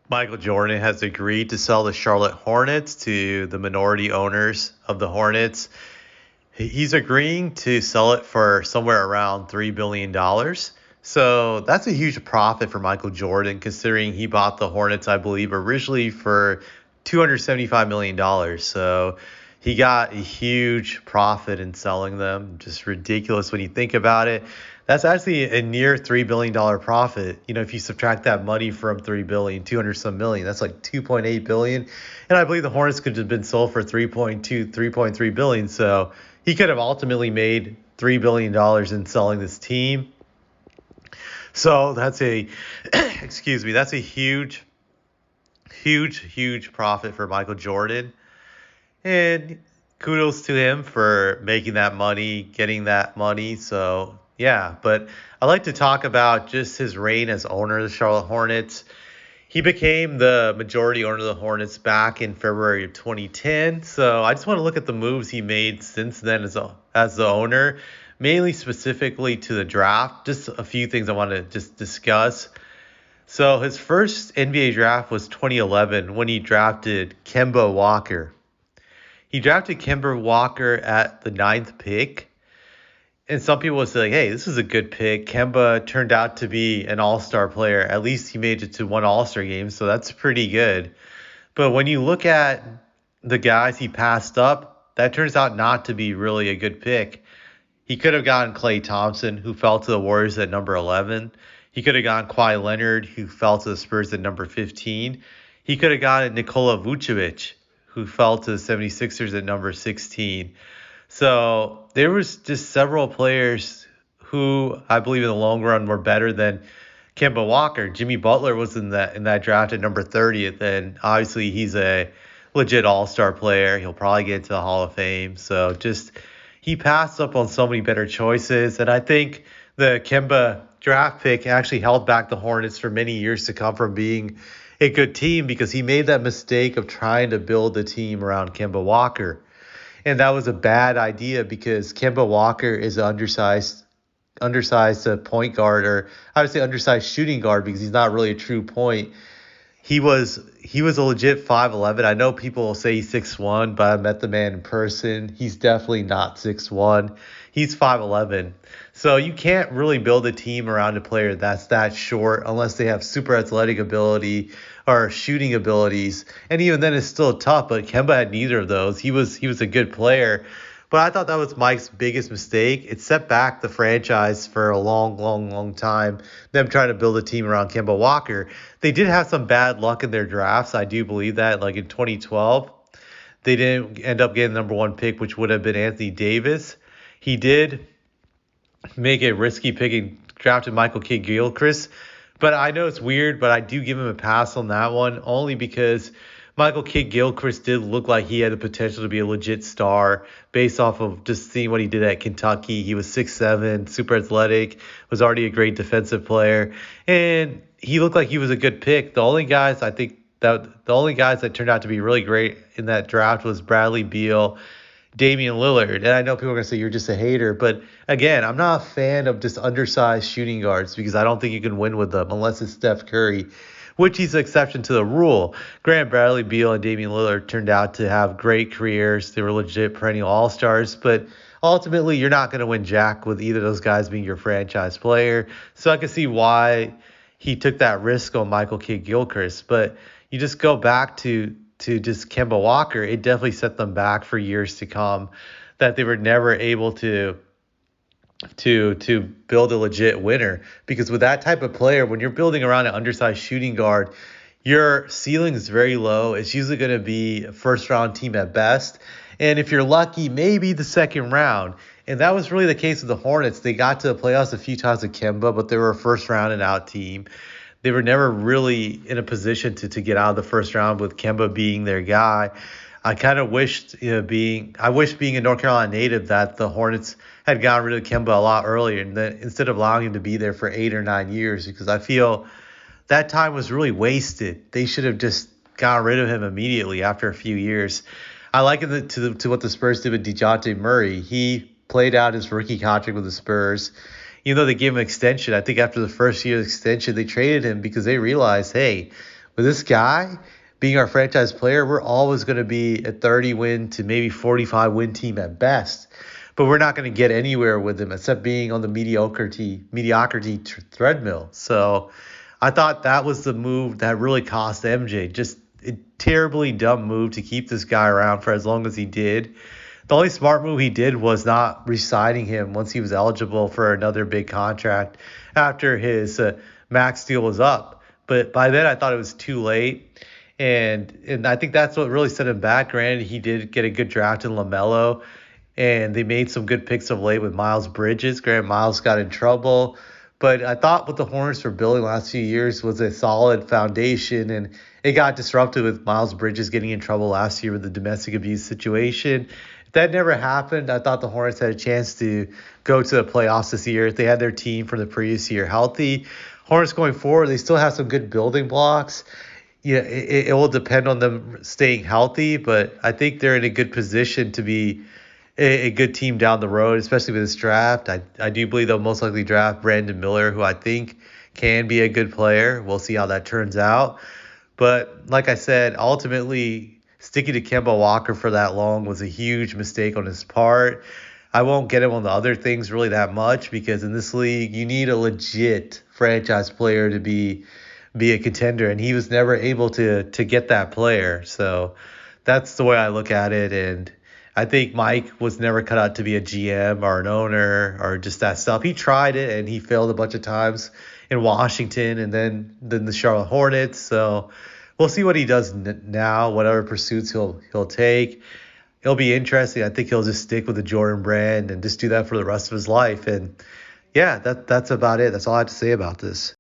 Michael Jordan has agreed to sell the Charlotte Hornets to the minority owners of the Hornets. He's agreeing to sell it for somewhere around $3 billion. So that's a huge profit for Michael Jordan, considering he bought the Hornets, I believe, originally for $275 million. So he got a huge profit in selling them. Just ridiculous when you think about it. That's actually a near $3 billion profit. If you subtract that money from 3 billion, 200 some million, that's like 2.8 billion. And I believe the Hornets could have been sold for 3.2, 3.3 billion. So he could have ultimately made $3 billion in selling this team. So that's a excuse me, that's a huge, huge, huge profit for Michael Jordan. And kudos to him for making that money, getting that money. So yeah, but I like to talk about just his reign as owner of the Charlotte Hornets. He became the majority owner of the Hornets back in February of 2010. So I just want to look at the moves he made since then as the owner, mainly specifically to the draft. Just a few things I want to just discuss. So his first NBA draft was 2011 when he drafted Kemba Walker. He drafted Kemba Walker at the ninth pick. And some people will say, hey, this is a good pick. Kemba turned out to be an all-star player. At least he made it to one all-star game, so that's pretty good. But when you look at the guys he passed up, that turns out not to be really a good pick. He could have gotten Klay Thompson, who fell to the Warriors at number 11. He could have gotten Kawhi Leonard, who fell to the Spurs at number 15. He could have gotten Nikola Vucevic, who fell to the 76ers at number 16. So there was just several players who I believe in the long run were better than Kemba Walker. Jimmy Butler was in that draft at number 30th, and obviously he's a legit all-star player. He'll probably get into the Hall of Fame. So just he passed up on so many better choices, and I think the Kemba draft pick actually held back the Hornets for many years to come from being a good team because he made that mistake of trying to build the team around Kemba Walker. And that was a bad idea because Kemba Walker is an undersized point guard, or I would say undersized shooting guard because he's not really a true point. He was a legit 5'11". I know people will say he's 6'1", but I met the man in person. He's definitely not 6'1". He's 5'11". So you can't really build a team around a player that's that short unless they have super athletic ability or shooting abilities. And even then it's still tough, but Kemba had neither of those. He was a good player. But I thought that was Mike's biggest mistake. It set back the franchise for a long, long, long time, them trying to build a team around Kemba Walker. They did have some bad luck in their drafts. I do believe that. Like in 2012, they didn't end up getting the number one pick, which would have been Anthony Davis. He did make a risky pick and drafted Michael Kidd-Gilchrist. But I know it's weird, but I do give him a pass on that one, only because Michael Kidd-Gilchrist did look like he had the potential to be a legit star based off of just seeing what he did at Kentucky. He was 6'7", super athletic, was already a great defensive player, and he looked like he was a good pick. The only guys that turned out to be really great in that draft was Bradley Beal, Damian Lillard. And I know people are going to say you're just a hater, but again, I'm not a fan of just undersized shooting guards because I don't think you can win with them unless it's Steph Curry, which he's an exception to the rule. Grant Bradley Beal and Damian Lillard turned out to have great careers. They were legit perennial all-stars, but ultimately you're not going to win jack with either of those guys being your franchise player. So I can see why he took that risk on Michael Kidd-Gilchrist. But you just go back to just Kemba Walker, it definitely set them back for years to come, that they were never able to build a legit winner. Because with that type of player, when you're building around an undersized shooting guard, your ceiling is very low. It's usually going to be a first round team at best. And if you're lucky, maybe the second round. And that was really the case with the Hornets. They got to the playoffs a few times with Kemba, but they were a first round and out team. They were never really in a position to get out of the first round with Kemba being their guy. I kind of wished, being a North Carolina native, that the Hornets had gotten rid of Kemba a lot earlier, and then instead of allowing him to be there for 8 or 9 years, because I feel that time was really wasted. They should have just got rid of him immediately after a few years. I liken it to what the Spurs did with DeJounte Murray. He played out his rookie contract with the Spurs. Even though they gave him an extension, I think after the first year of extension, they traded him because they realized, hey, with this guy being our franchise player, we're always going to be a 30 win to maybe 45 win team at best. But we're not going to get anywhere with him except being on the mediocrity treadmill. So I thought that was the move that really cost MJ. Just a terribly dumb move to keep this guy around for as long as he did. The only smart move he did was not re-signing him once he was eligible for another big contract after his max deal was up. But by then, I thought it was too late. And I think that's what really set him back. Granted, he did get a good draft in LaMelo, and they made some good picks of late with Miles Bridges. Granted, Miles got in trouble. But I thought what the Hornets were building last few years was a solid foundation, and it got disrupted with Miles Bridges getting in trouble last year with the domestic abuse situation. If that never happened, I thought the Hornets had a chance to go to the playoffs this year if they had their team from the previous year healthy. Hornets going forward, they still have some good building blocks. Yeah, it will depend on them staying healthy, but I think they're in a good position to be a good team down the road, especially with this draft. I do believe they'll most likely draft Brandon Miller, who I think can be a good player. We'll see how that turns out. But like I said, ultimately sticking to Kemba Walker for that long was a huge mistake on his part. I won't get him on the other things really that much because in this league, you need a legit franchise player to be a contender, and he was never able to get that player. So that's the way I look at it, and I think Mike was never cut out to be a GM or an owner or just that stuff. He tried it and he failed a bunch of times in Washington and then the Charlotte Hornets. So we'll see what he does now, whatever pursuits he'll take. It'll be interesting. I think he'll just stick with the Jordan brand and just do that for the rest of his life. And yeah, that's about it. That's all I have to say about this.